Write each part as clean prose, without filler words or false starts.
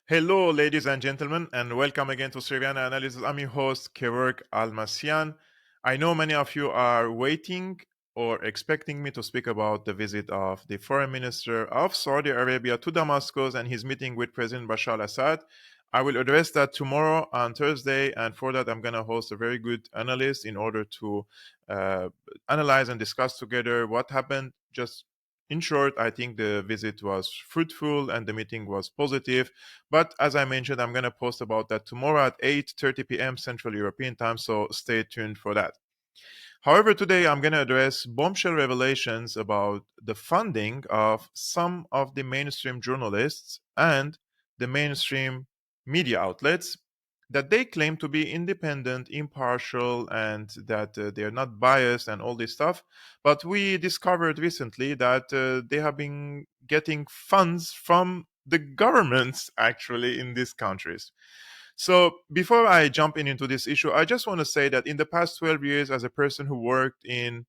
Hello, ladies and gentlemen, and welcome again to Syriana Analysis. I'm your host, Kevork Almasian. I know many of you are waiting or expecting me to speak about the visit of the foreign minister of Saudi Arabia to Damascus and his meeting with President Bashar al-Assad. I will address that tomorrow on Thursday, and for that, I'm going to host a very good analyst in order to uh, analyze and discuss together what happened. Just in short, I think the visit was fruitful and the meeting was positive. But as I mentioned, I'm going to post about that tomorrow at 8:30 p.m. Central European Time, so stay tuned for that. However, today I'm going to address bombshell revelations about the funding of some of the mainstream journalists and the mainstream media outlets that they claim to be independent, impartial, and that they're not biased and all this stuff. But we discovered recently that they have been getting funds from the governments actually in these countries. So before I jump into this issue, I just want to say that in the past 12 years, as a person who worked in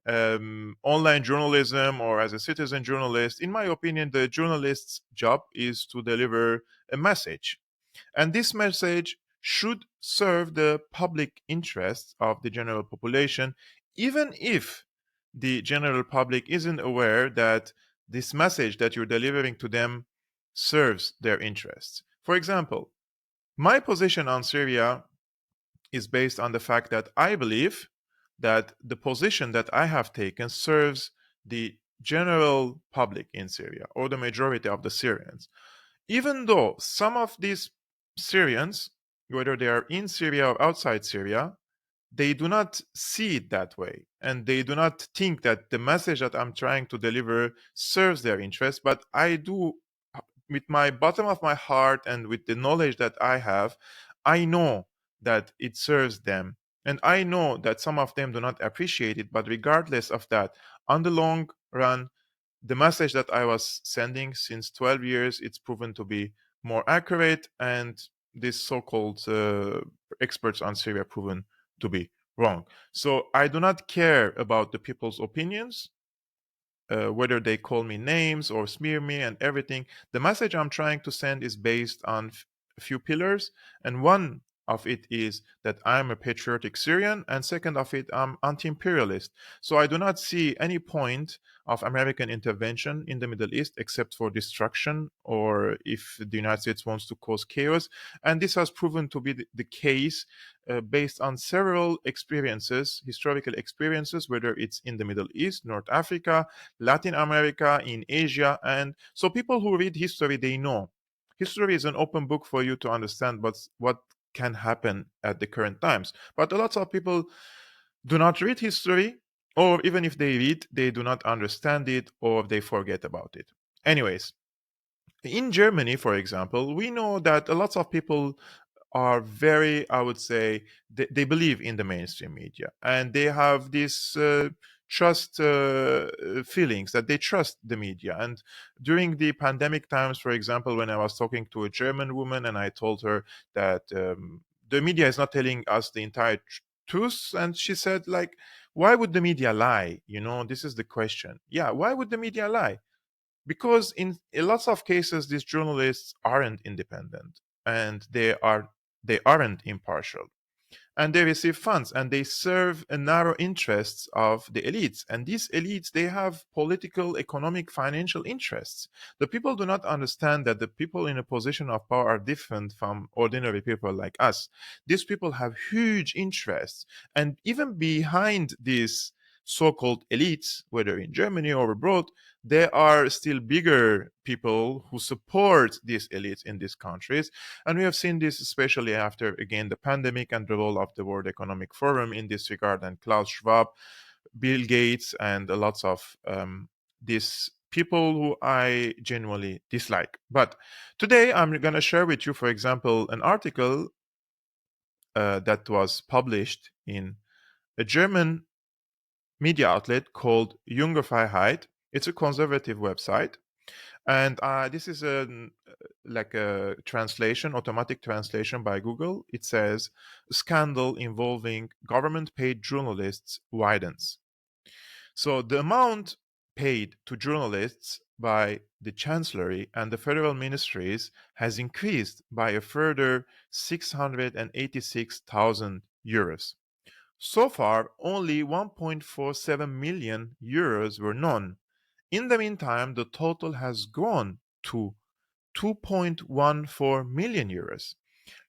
online journalism or as a citizen journalist, in my opinion, the journalist's job is to deliver a message. And this message should serve the public interests of the general population, even if the general public isn't aware that this message that you're delivering to them serves their interests. For example, my position on Syria is based on the fact that I believe that the position that I have taken serves the general public in Syria or the majority of the Syrians. Even though some of these Syrians, whether they are in Syria or outside Syria, they do not see it that way and they do not think that the message that I'm trying to deliver serves their interest. But I do, with my bottom of my heart and with the knowledge that I have, I know that it serves them. And I know that some of them do not appreciate it, but regardless of that, on the long run, the message that I was sending since 12 years, it's proven to be more accurate, and these so-called experts on Syria proven to be wrong. So I do not care about the people's opinions, whether they call me names or smear me and everything. The message I'm trying to send is based on a few pillars, and one of it is that I'm a patriotic Syrian, and second of it, I'm anti-imperialist. So I do not see any point of American intervention in the Middle East except for destruction, or if the United States wants to cause chaos. And this has proven to be the case based on several experiences, historical experiences, whether it's in the Middle East, North Africa, Latin America, in Asia. And so people who read history, they know. History is an open book for you to understand what can happen at the current times. But a lot of people do not read history, or even if they read, they do not understand it or they forget about it. Anyways, in Germany, for example, we know that a lot of people are very, I would say, they believe in the mainstream media and they have this trust feelings that they trust the media. And during the pandemic times, for example, when I was talking to a German woman and I told her that the media is not telling us the entire truth, and she said, like, why would the media lie? This is the question. Yeah, why would the media lie? Because in lots of cases these journalists aren't independent and they aren't impartial, and they receive funds and they serve a narrow interests of the elites, and these elites, they have political, economic, financial interests. The people do not understand that the people in a position of power are different from ordinary people like us. These people have huge interests, and even behind these so-called elites, whether in Germany or abroad, there are still bigger people who support these elites in these countries. And we have seen this especially after, again, the pandemic and the role of the World Economic Forum in this regard, and Klaus Schwab, Bill Gates, and lots of these people who I genuinely dislike. But today I'm going to share with you, for example, an article that was published in a German media outlet called Junge Freiheit. It's a conservative website, and this is like a translation, automatic translation by Google. It says, "Scandal involving government-paid journalists widens." So the amount paid to journalists by the chancellery, and the federal ministries has increased by a further 686,000 euros. So far, only 1.47 million euros were known. In the meantime, the total has grown to 2.14 million euros.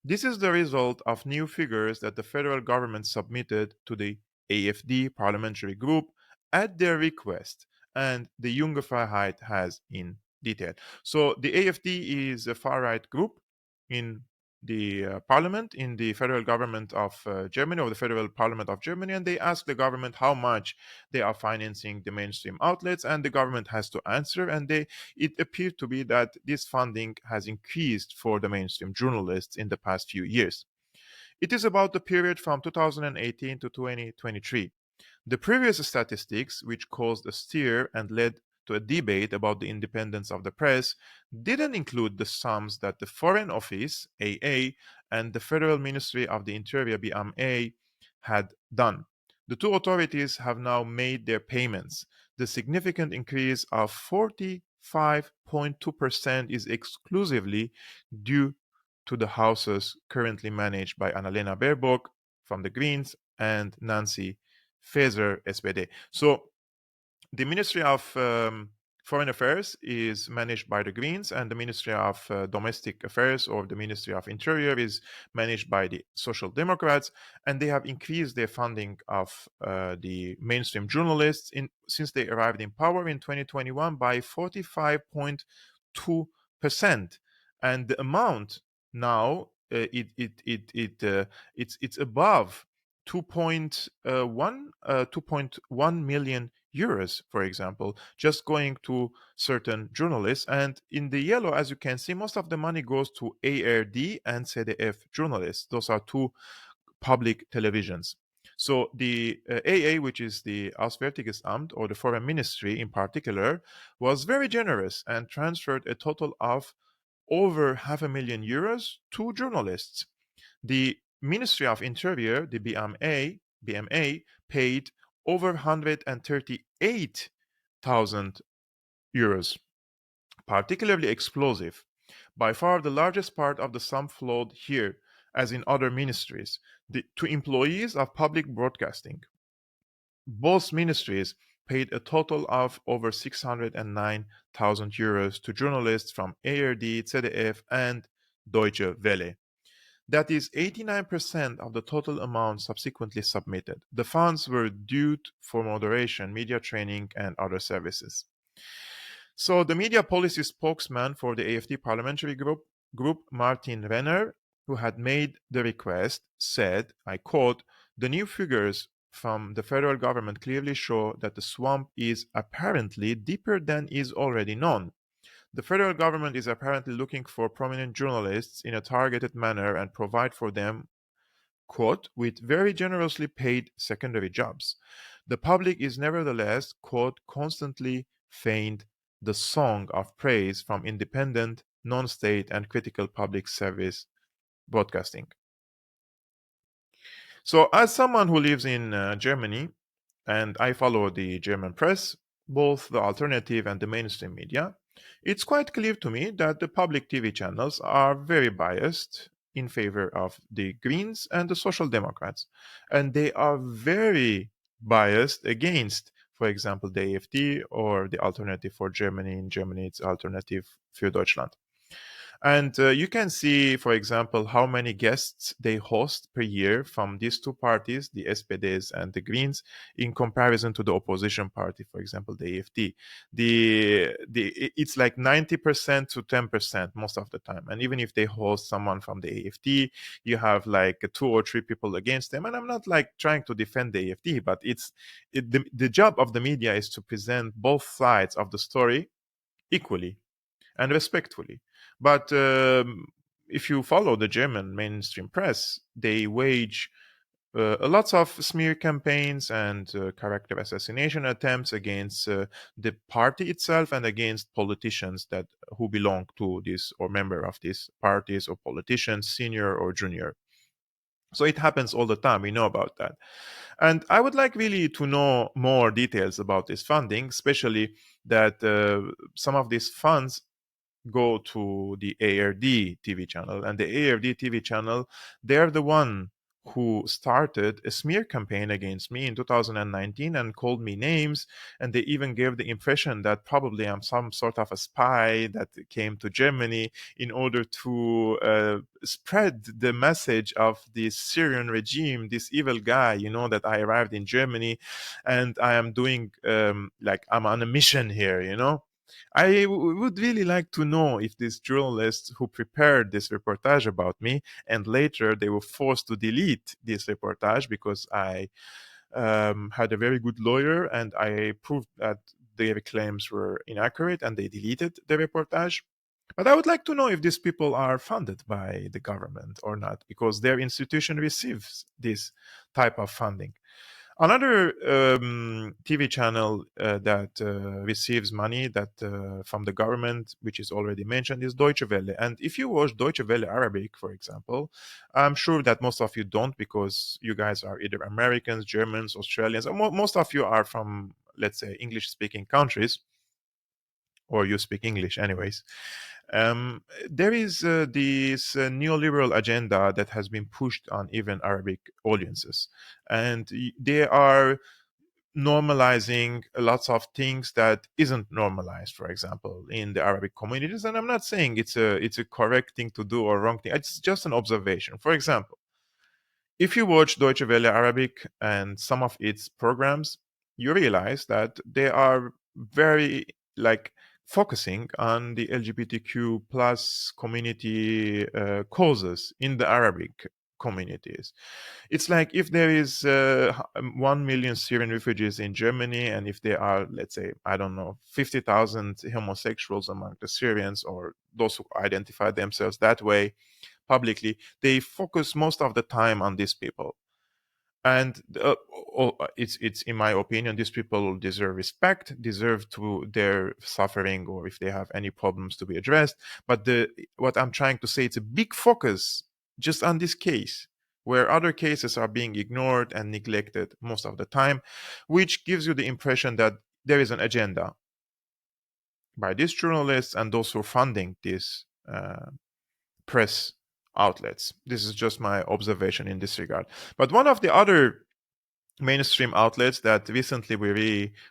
This is the result of new figures that the federal government submitted to the AFD parliamentary group at their request, and the Junge Freiheit has in detail. So the AFD is a far right group in the parliament, in the federal government of Germany, or the federal parliament of Germany, and they ask the government how much they are financing the mainstream outlets, and the government has to answer, and it appeared to be that this funding has increased for the mainstream journalists in the past few years. It is about the period from 2018 to 2023. The previous statistics, which caused a stir and led to a debate about the independence of the press, didn't include the sums that the Foreign Office, AA, and the Federal Ministry of the Interior, BMA, had done. The two authorities have now made their payments. The significant increase of 45.2% is exclusively due to the houses currently managed by Annalena Baerbock from the Greens and Nancy Faeser, SPD. So the Ministry of Foreign Affairs is managed by the Greens, and the Ministry of Domestic Affairs, or the Ministry of Interior, is managed by the Social Democrats, and they have increased their funding of the mainstream journalists since they arrived in power in 2021 by 45.2%, and the amount now it's above 2.1 million euros, for example, just going to certain journalists. And in the yellow, as you can see, most of the money goes to ARD and ZDF journalists. Those are two public televisions. So the AA, which is the Auswärtiges Amt, or the Foreign Ministry in particular, was very generous and transferred a total of over €500,000 to journalists. The Ministry of Interior, the BMA paid over 138,000 euros, particularly explosive. By far the largest part of the sum flowed here, as in other ministries, to employees of public broadcasting. Both ministries paid a total of over 609,000 euros to journalists from ARD, ZDF, and Deutsche Welle. That is 89% of the total amount subsequently submitted. The funds were due for moderation, media training, and other services. So the media policy spokesman for the AFD parliamentary group Martin Renner, who had made the request, said, I quote, "The new figures from the federal government clearly show that the swamp is apparently deeper than is already known. The federal government is apparently looking for prominent journalists in a targeted manner and provide for them, quote, with very generously paid secondary jobs. The public is nevertheless, quote, constantly feigned the song of praise from independent, non-state, and critical public service broadcasting." So, as someone who lives in Germany, and I follow the German press, both the alternative and the mainstream media, it's quite clear to me that the public TV channels are very biased in favor of the Greens and the Social Democrats. And they are very biased against, for example, the AfD or the Alternative for Germany. In Germany, it's Alternative für Deutschland. And you can see, for example, how many guests they host per year from these two parties, the SPDs and the Greens, in comparison to the opposition party, for example, the AfD. It's like 90% to 10% most of the time. And even if they host someone from the AfD, you have like two or three people against them. And I'm not like trying to defend the AfD, but the job of the media is to present both sides of the story equally and respectfully. But if you follow the German mainstream press, they wage lots of smear campaigns and character assassination attempts against the party itself and against politicians that who belong to this or member of these parties or politicians, senior or junior. So it happens all the time. We know about that. And I would like really to know more details about this funding, especially that some of these funds go to the ARD TV channel. And the ARD TV channel, they're the one who started a smear campaign against me in 2019 and called me names. And they even gave the impression that probably I'm some sort of a spy that came to Germany in order to spread the message of the Syrian regime, this evil guy, that I arrived in Germany and I am doing like I'm on a mission here, would really like to know if these journalists who prepared this reportage about me and later they were forced to delete this reportage because I had a very good lawyer and I proved that their claims were inaccurate and they deleted the reportage. But I would like to know if these people are funded by the government or not, because their institution receives this type of funding. Another TV channel that receives money that from the government, which is already mentioned, is Deutsche Welle. And if you watch Deutsche Welle Arabic, for example, I'm sure that most of you don't, because you guys are either Americans, Germans, Australians, or most of you are from, let's say, English-speaking countries, or you speak English, anyways. There is this neoliberal agenda that has been pushed on even Arabic audiences, and they are normalizing lots of things that isn't normalized, for example, in the Arabic communities. And I'm not saying it's a correct thing to do or wrong thing. It's just an observation. For example, if you watch Deutsche Welle Arabic and some of its programs, you realize that they are very like focusing on the LGBTQ plus community causes in the Arabic communities. It's like if there is 1 million Syrian refugees in Germany, and if there are, let's say, I don't know, 50,000 homosexuals among the Syrians or those who identify themselves that way publicly, they focus most of the time on these people. And it's in my opinion, these people deserve respect, deserve to their suffering, or if they have any problems to be addressed. But what I'm trying to say, it's a big focus just on this case, where other cases are being ignored and neglected most of the time, which gives you the impression that there is an agenda by these journalists and those who are funding these press outlets. This is just my observation in this regard. But one of the other mainstream outlets that recently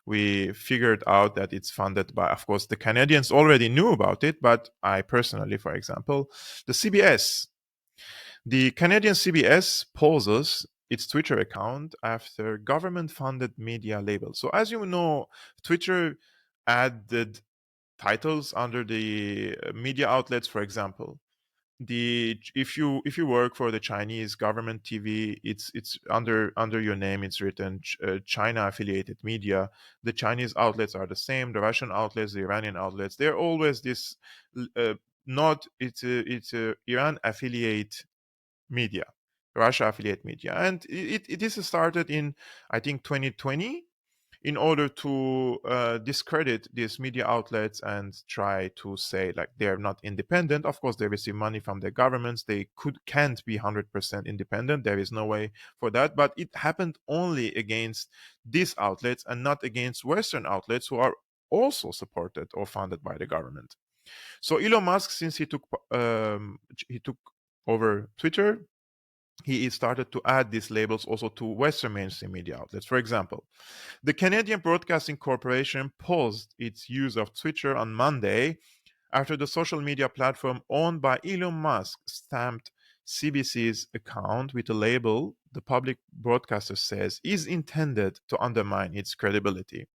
we figured out that it's funded by, of course, the Canadians already knew about it, but I personally, for example, the CBS. The Canadian CBS pauses its Twitter account after government funded media label. So as you know, Twitter added titles under the media outlets. For example, the if you work for the Chinese government TV, it's under your name, it's written China affiliated media. The Chinese outlets are the same, the Russian outlets, the Iranian outlets, they're always this uh, not it's a Iran affiliate media, Russia affiliate media. And this started in, I think, 2020, in order to discredit these media outlets and try to say like they're not independent. Of course, they receive money from their governments. They can't be 100% independent. There is no way for that. But it happened only against these outlets and not against Western outlets who are also supported or funded by the government. So Elon Musk, since he took over Twitter, he started to add these labels also to Western mainstream media outlets. For example, the Canadian Broadcasting Corporation paused its use of Twitter on Monday after the social media platform owned by Elon Musk stamped CBC's account with a label the public broadcaster says is intended to undermine its credibility.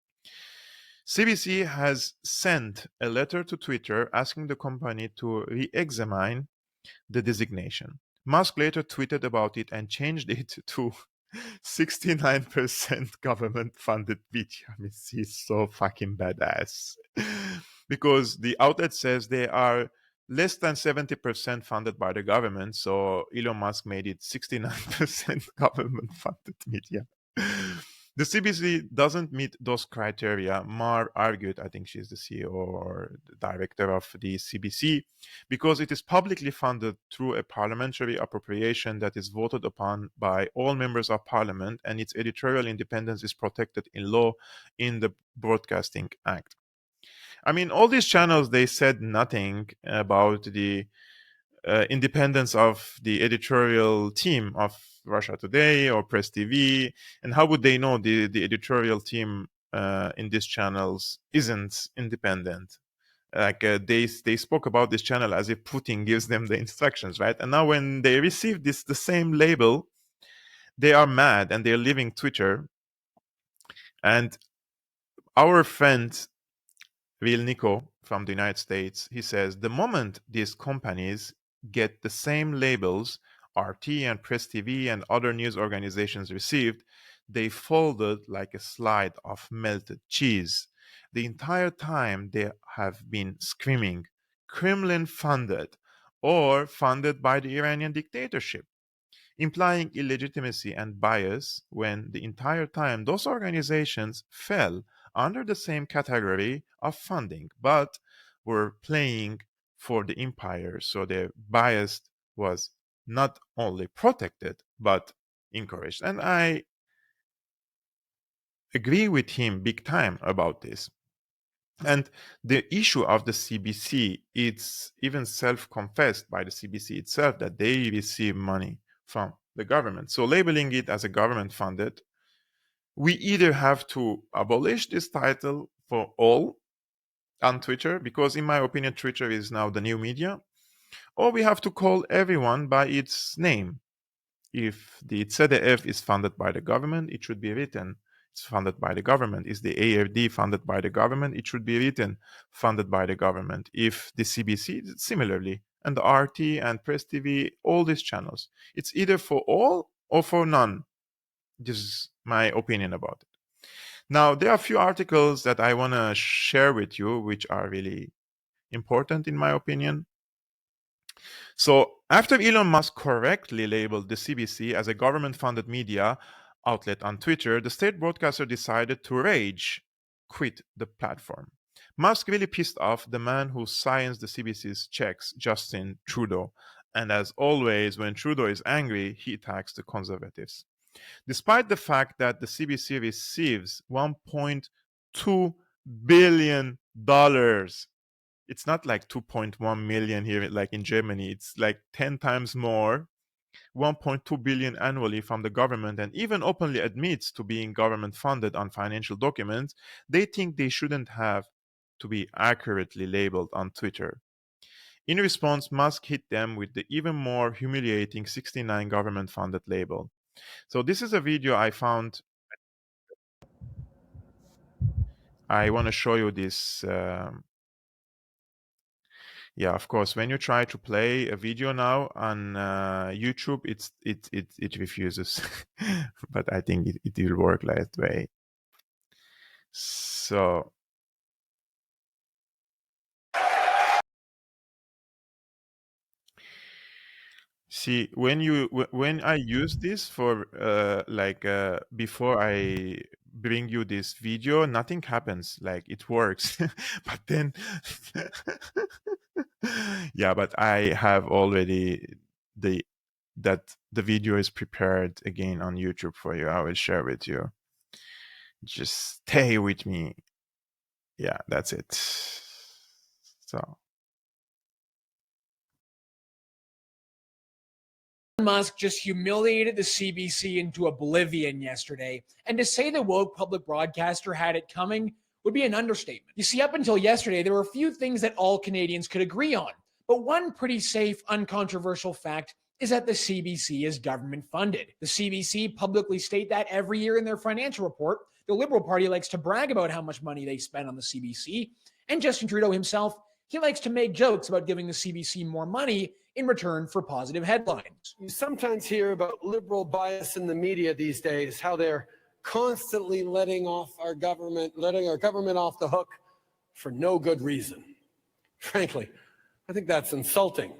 CBC has sent a letter to Twitter asking the company to re examine the designation. Musk later tweeted about it and changed it to 69% government funded media. I mean, he's so fucking badass. Because the outlet says they are less than 70% funded by the government. So Elon Musk made it 69% government funded media. The CBC doesn't meet those criteria, Mar argued, I think she's the CEO or the director of the CBC, because it is publicly funded through a parliamentary appropriation that is voted upon by all members of parliament, and its editorial independence is protected in law in the Broadcasting Act. I mean, all these channels, they said nothing about the independence of the editorial team of Russia Today or Press TV, and how would they know the editorial team in these channels isn't independent? Like they spoke about this channel as if Putin gives them the instructions, right? And now when they receive this the same label, they are mad and they're leaving Twitter. And our friend Real Nico from the United States, he says the moment these companies get the same labels RT and Press TV and other news organizations received, they folded like a slide of melted cheese. The entire time they have been screaming, Kremlin funded or funded by the Iranian dictatorship, implying illegitimacy and bias when the entire time those organizations fell under the same category of funding, but were playing for the empire, so their bias was not only protected but encouraged. And I agree with him big time about this. And the issue of the CBC, it's even self-confessed by the CBC itself that they receive money from the government. So labeling it as a government funded, we either have to abolish this title for all on Twitter, because in my opinion, Twitter is now the new media, or we have to call everyone by its name. If the ZDF is funded by the government, it should be written it's funded by the government. Is the AFD funded by the government? It should be written funded by the government. If the CBC, similarly, and the RT and Press TV, all these channels, it's either for all or for none. This is my opinion about it. Now, there are a few articles that I want to share with you, which are really important in my opinion. So, after Elon Musk correctly labeled the CBC as a government funded media outlet on Twitter, the state broadcaster decided to rage quit the platform. Musk really pissed off the man who signs the CBC's checks, Justin Trudeau. And as always, when Trudeau is angry, he attacks the conservatives. Despite the fact that the CBC receives $1.2 billion, it's not like 2.1 million here like in Germany, it's like 10 times more, 1.2 billion annually from the government, and even openly admits to being government funded on financial documents, they think they shouldn't have to be accurately labeled on Twitter. In response, Musk hit them with the even more humiliating 69 government funded label. So this is a video I found. I want to show you this. Yeah, of course. When you try to play a video now on YouTube, it refuses. But I think it will work that way. So see, when I use this for before I bring you this video, nothing happens. Like it works, but then yeah, but I have already the the video is prepared again on YouTube for you. I will share with you. Just stay with me. Yeah, that's it. So Musk just humiliated the CBC into oblivion yesterday, and to say the woke public broadcaster had it coming would be an understatement. You see, up until yesterday, there were a few things that all Canadians could agree on, but one pretty safe, uncontroversial fact is that the CBC is government funded. The CBC publicly state that every year in their financial report. The Liberal Party likes to brag about how much money they spend on the CBC, and Justin Trudeau himself, he likes to make jokes about giving the CBC more money in return for positive headlines. You sometimes hear about liberal bias in the media these days, how they're constantly letting our government off the hook for no good reason. Frankly, I think that's insulting.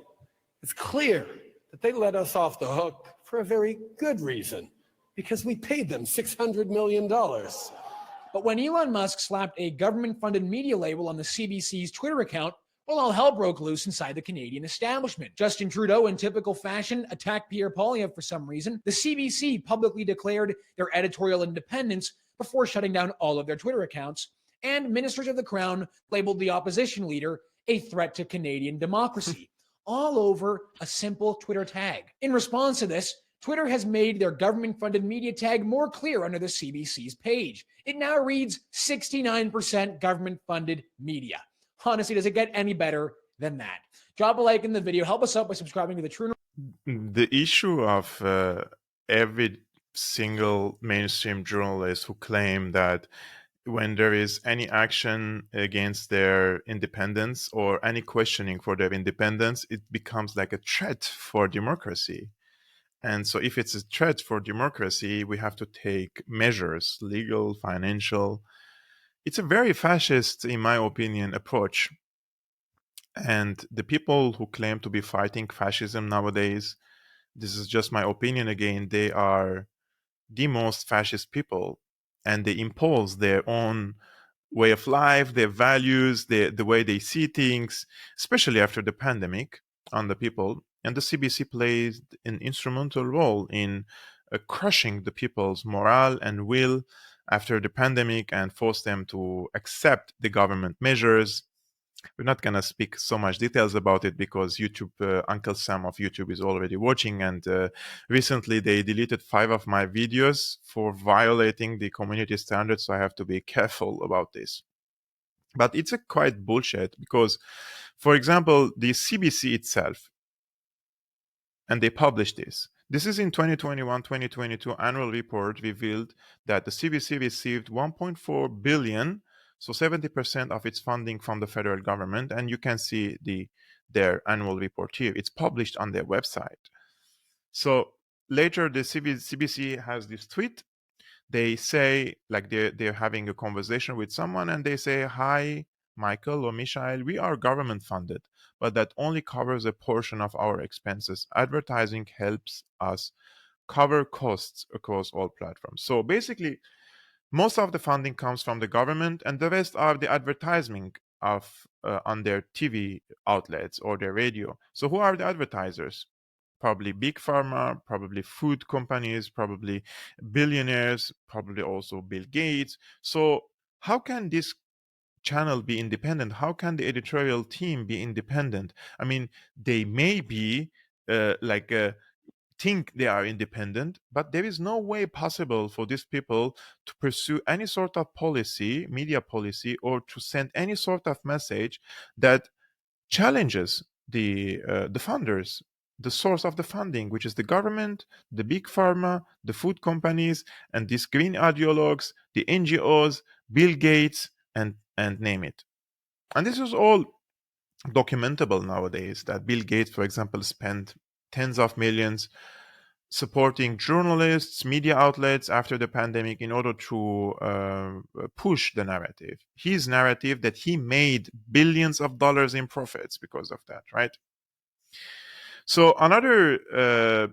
It's clear that they let us off the hook for a very good reason. because we paid them $600 million. But when Elon Musk slapped a government-funded media label on the CBC's Twitter account, well, all hell broke loose inside the Canadian establishment. Justin Trudeau, in typical fashion, attacked Pierre Poilievre for some reason. The CBC publicly declared their editorial independence before shutting down all of their Twitter accounts. And ministers of the Crown labeled the opposition leader a threat to Canadian democracy, all over a simple Twitter tag. In response to this, Twitter has made their government-funded media tag more clear under the CBC's page. It now reads 69% government-funded media. Honestly, does it get any better than that? Drop a like in the video. Help us out by subscribing to the True. The issue of every single mainstream journalist who claim that when there is any action against their independence or any questioning for their independence, it becomes like a threat for democracy. And so if it's a threat for democracy, we have to take measures, legal, financial. It's a very fascist, in my opinion, approach. And the people who claim to be fighting fascism nowadays, this is just my opinion again, they are the most fascist people. And they impose their own way of life, their values, the way they see things, especially after the pandemic, on the people. And the CBC plays an instrumental role in crushing the people's morale and will after the pandemic and force them to accept the government measures. We're not going to speak so much details about it because YouTube, Uncle Sam of YouTube is already watching. And recently they deleted 5 of my videos for violating the community standards. So I have to be careful about this. But it's a quite bullshit because, for example, the CBC itself, and they published this. This is in 2021-2022 annual report revealed that the CBC received 1.4 billion, so 70% of its funding from the federal government, and you can see their annual report here. It's published on their website. So later the CBC has this tweet. They say, like they're having a conversation with someone and they say, "Hi, Michael or Michael, we are government funded, but that only covers a portion of our expenses. Advertising helps us cover costs across all platforms." So basically, most of the funding comes from the government and the rest are the advertising of on their TV outlets or their radio. So who are the advertisers? Probably big pharma, probably food companies, probably billionaires, probably also Bill Gates. So how can this channel be independent? How can the editorial team be independent? I mean, they may be think they are independent, but there is no way possible for these people to pursue any sort of policy, media policy, or to send any sort of message that challenges the funders, the source of the funding, which is the government, the big pharma, the food companies, and these green ideologues, the NGOs, Bill Gates, and name it. And this is all documentable nowadays, that Bill Gates, for example, spent tens of millions supporting journalists, media outlets after the pandemic in order to push the narrative. His narrative that he made billions of dollars in profits because of that, right? So another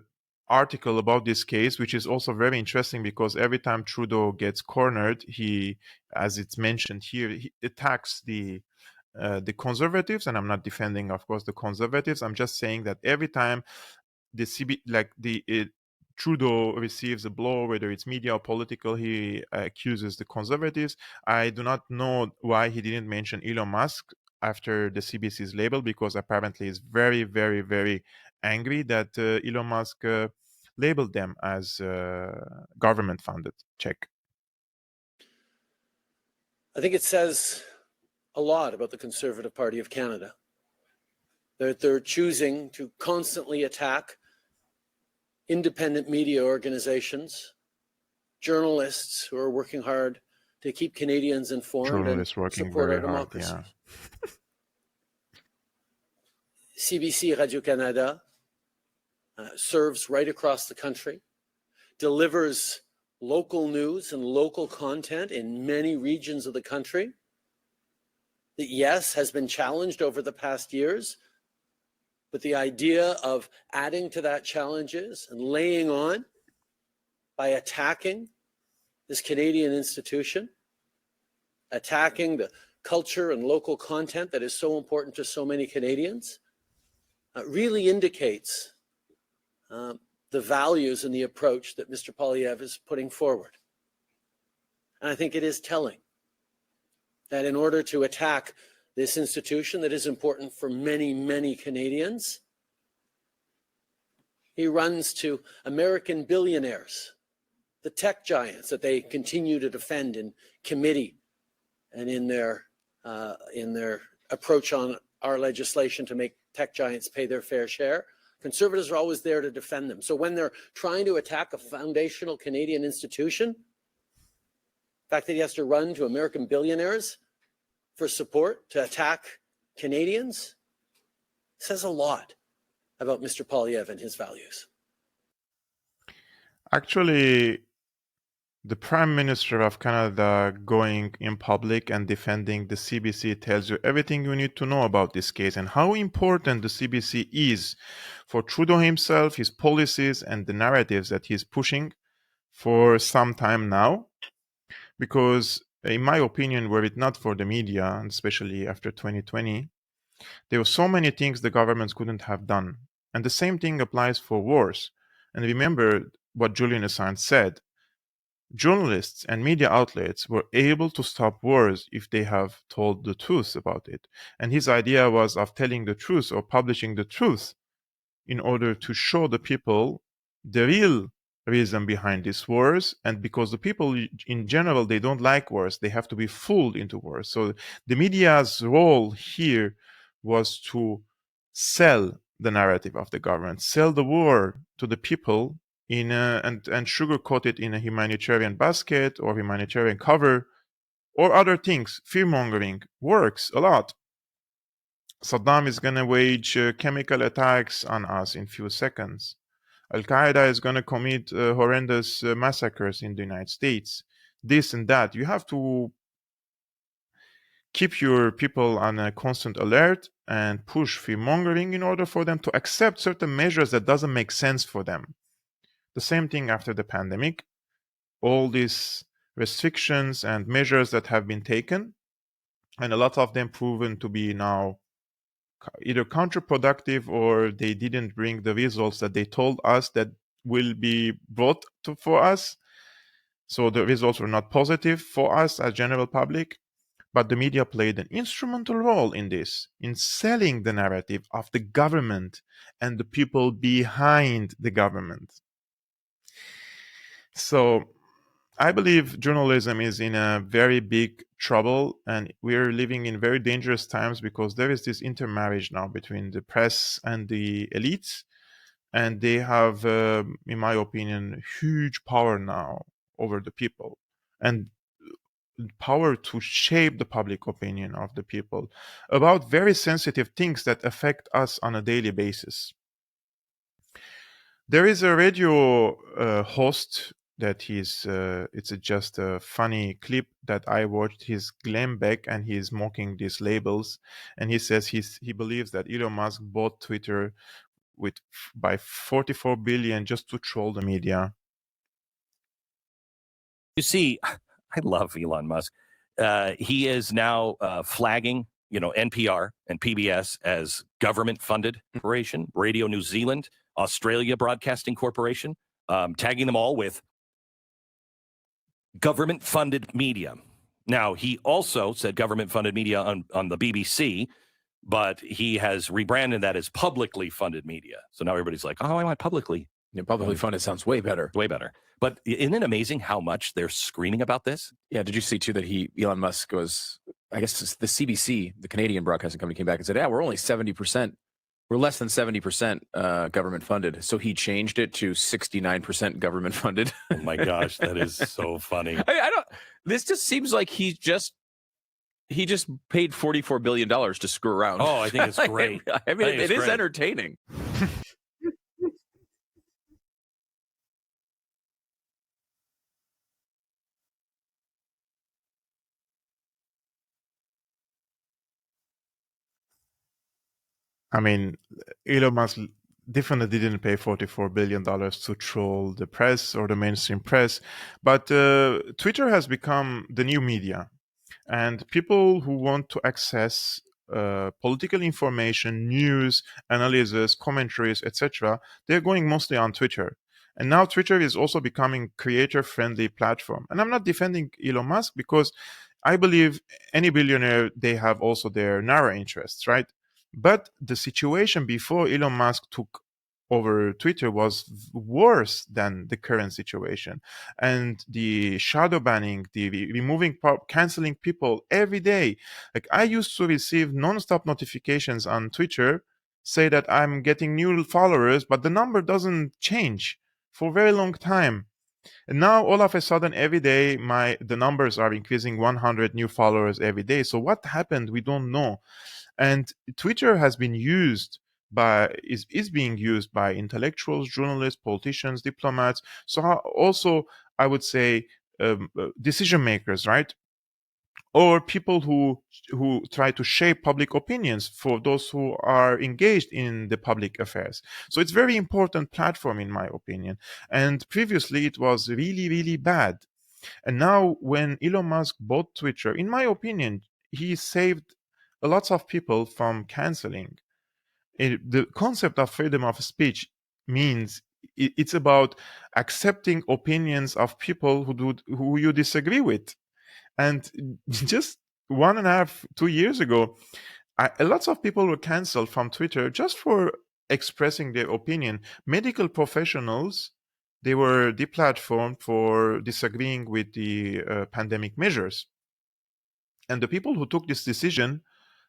article about this case, which is also very interesting because every time Trudeau gets cornered, he, as it's mentioned here, he attacks the conservatives, and I'm not defending, of course, the conservatives. I'm just saying that every time Trudeau receives a blow, whether it's media or political, he accuses the conservatives. I do not know why he didn't mention Elon Musk after the CBC's label, because apparently he's very, very, very angry that Elon Musk labeled them as government-funded. Check. I think it says a lot about the Conservative Party of Canada. They're choosing to constantly attack independent media organizations, journalists who are working hard to keep Canadians informed and support our democracy. Yeah. CBC Radio-Canada serves right across the country, delivers local news and local content in many regions of the country that, yes, has been challenged over the past years, but the idea of adding to that challenges and laying on by attacking this Canadian institution, attacking the culture and local content that is so important to so many Canadians, really indicates the values and the approach that Mr. Poilievre is putting forward. And I think it is telling that in order to attack this institution that is important for many, many Canadians, he runs to American billionaires, the tech giants that they continue to defend in committee and in their approach on our legislation to make tech giants pay their fair share. Conservatives are always there to defend them. So when they're trying to attack a foundational Canadian institution, the fact that he has to run to American billionaires for support to attack Canadians says a lot about Mr. Poilievre and his values. Actually, the Prime Minister of Canada going in public and defending the CBC tells you everything you need to know about this case and how important the CBC is for Trudeau himself, his policies, and the narratives that he's pushing for some time now. Because, in my opinion, were it not for the media, and especially after 2020, there were so many things the governments couldn't have done. And the same thing applies for wars. And remember what Julian Assange said. Journalists and media outlets were able to stop wars if they have told the truth about it. And his idea was of telling the truth or publishing the truth in order to show the people the real reason behind these wars. And because the people in general, they don't like wars, they have to be fooled into wars. So the media's role here was to sell the narrative of the government, sell the war to the people and sugarcoat it in a humanitarian basket or humanitarian cover or other things. Fear-mongering works a lot. Saddam is going to wage chemical attacks on us in few seconds. Al-Qaeda is going to commit horrendous massacres in the United States. This and that. You have to keep your people on a constant alert and push fear-mongering in order for them to accept certain measures that doesn't make sense for them. The same thing after the pandemic. All these restrictions and measures that have been taken, and a lot of them proven to be now either counterproductive or they didn't bring the results that they told us that will be brought for us. So the results were not positive for us as general public, but the media played an instrumental role in this, in selling the narrative of the government and the people behind the government. So I believe journalism is in a very big trouble, and we're living in very dangerous times because there is this intermarriage now between the press and the elites, and they have, in my opinion, huge power now over the people and power to shape the public opinion of the people about very sensitive things that affect us on a daily basis. There is a radio host that it's just a funny clip that I watched. He's Glenn Beck and he's mocking these labels, and he says he believes that Elon Musk bought Twitter by 44 billion just to troll the media. You see, I love Elon Musk. He is now flagging, NPR and PBS as government-funded corporation, Radio New Zealand, Australia Broadcasting Corporation, tagging them all with government-funded media. Now, he also said government-funded media on the BBC, but he has rebranded that as publicly funded media. So now everybody's like, oh, I want publicly. Yeah, publicly funded sounds way better. Way better. But isn't it amazing how much they're screaming about this? Yeah, did you see, too, that Elon Musk was, I guess the CBC, the Canadian broadcasting company, came back and said, yeah, we're only 70%. We're less than 70% government funded. So he changed it to 69% government funded. Oh, my gosh, that is so funny. This just seems like he just paid $44 billion to screw around. Oh, I think it's great. I mean, it is entertaining. I mean, Elon Musk definitely didn't pay $44 billion to troll the press or the mainstream press. But Twitter has become the new media. And people who want to access political information, news, analysis, commentaries, etc., they're going mostly on Twitter. And now Twitter is also becoming creator-friendly platform. And I'm not defending Elon Musk because I believe any billionaire, they have also their narrow interests, right? But the situation before Elon Musk took over Twitter was worse than the current situation. And the shadow banning, the removing, canceling people every day. Like I used to receive non-stop notifications on Twitter say that I'm getting new followers, but the number doesn't change for a very long time. And now all of a sudden every day the numbers are increasing 100 new followers every day. So what happened? We don't know. And Twitter has been used is being used by intellectuals, journalists, politicians, diplomats. So also I would say decision makers, right? Or people who try to shape public opinions for those who are engaged in the public affairs. So it's very important platform in my opinion. And previously it was really, really bad. And now when Elon Musk bought Twitter, in my opinion, he saved a lot of people from canceling. The concept of freedom of speech means it's about accepting opinions of people who you disagree with. And just 1.5, 2 years ago, lots of people were canceled from Twitter just for expressing their opinion. Medical professionals, they were deplatformed for disagreeing with the pandemic measures. And the people who took this decision,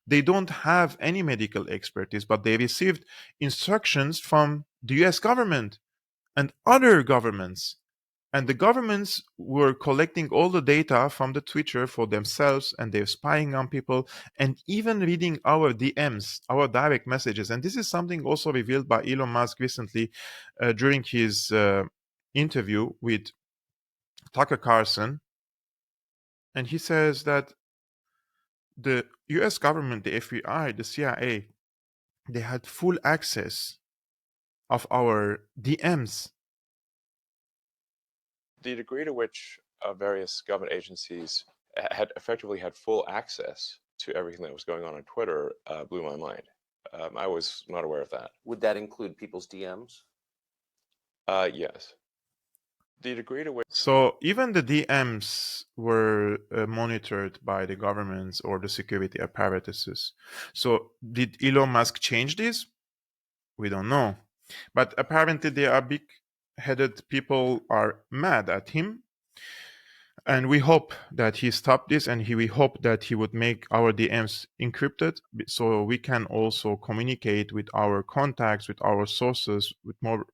they don't have any medical expertise, but they received instructions from the US government and other governments. And the governments were collecting all the data from the Twitter for themselves, and they're spying on people and even reading our DMs, our direct messages. And this is something also revealed by Elon Musk recently during his interview with Tucker Carlson. And he says that the US government, the FBI, the CIA, they had full access of our DMs. The degree to which various government agencies had effectively had full access to everything that was going on Twitter blew my mind. I was not aware of that. Would that include people's DMs? Yes. The degree to which So even the DMs were monitored by the governments or the security apparatuses. So did Elon Musk change this? We don't know. But apparently there are big-headed people are mad at him. And we hope that he stopped this, and we hope that he would make our DMs encrypted so we can also communicate with our contacts, with our sources, with more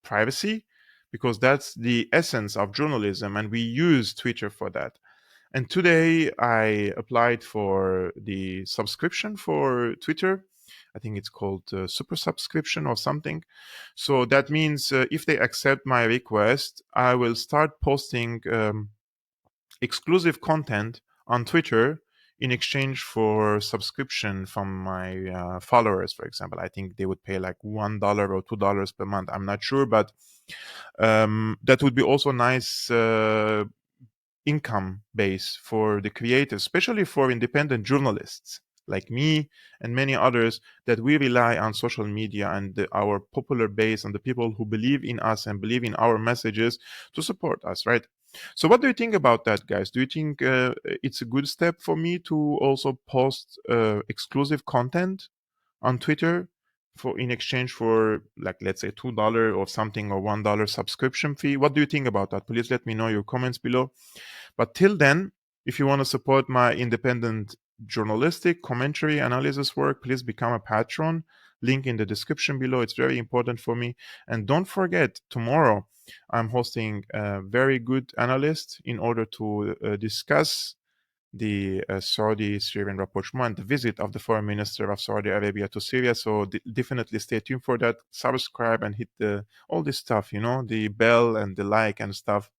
privacy, because that's the essence of journalism, and we use Twitter for that. And today I applied for the subscription for Twitter. I think it's called super subscription or something. So that means if they accept my request, I will start posting exclusive content on Twitter in exchange for subscription from my followers. For example, I think they would pay like $1 or $2 per month. I'm not sure, but that would be also nice income base for the creators, especially for independent journalists like me and many others, that we rely on social media and our popular base and the people who believe in us and believe in our messages to support us, right? So what do you think about that, guys? Do you think it's a good step for me to also post exclusive content on Twitter for in exchange for, like, let's say $2 or something, or $1 subscription fee? What do you think about that? Please let me know your comments below. But till then, if you want to support my independent journalistic commentary analysis work, please become a patron. Link in the description below. It's very important for me. And don't forget, tomorrow I'm hosting a very good analyst in order to discuss the Saudi-Syrian rapprochement and the visit of the foreign minister of Saudi Arabia to Syria. So definitely stay tuned for that. Subscribe and hit all this stuff, the bell and the like and stuff.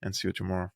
And see you tomorrow.